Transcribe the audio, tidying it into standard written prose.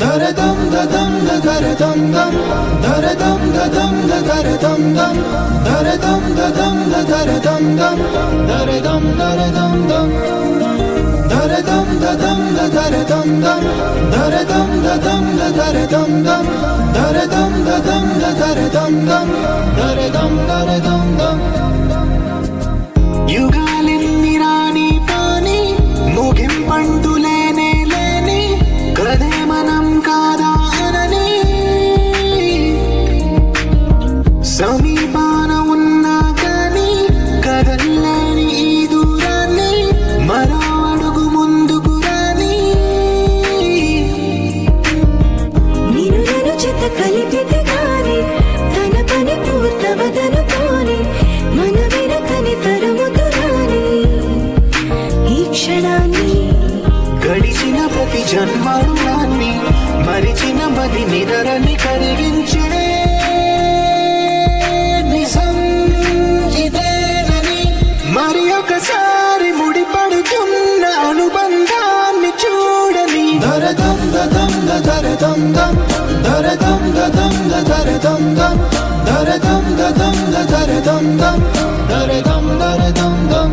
దరదం దదం దరదం దం దరదం దదం దరదం దం దరదం దదం దరదం దం దరదం దరదం దం దరదం దదం దరదం దం దరదం దదం దరదం దం దరదం దదం దరదం దం దరదం దరదం దం యుగాలెన్ని రాని పాని ముగింపంటూ లేనే లేని కదే మనం కాదా అనని సమీపాన ఉన్నా కానీ కదల్లేని ఈ దూరాన్ని మరో అడుగు ముందుకు రాని నేను నన్ను చెత్త కలిపితే గాని తన పని పూర్తవదనుకోని మన వెనకని తరుముతురాని ఈ క్షణాన్ని గడిచిన ప్రతి జన్మరుణాన్ని మరిచిన మది నిదరని కరిగించే నిజం ఇదేనని మరి ఒకసారి ముడిపడుతున్న అనుబంధాన్ని చూడని దరదం దదం దరదం దం దరదం దదం దరదం దం దరదం దదం దరదం దం దరదం దరదం దం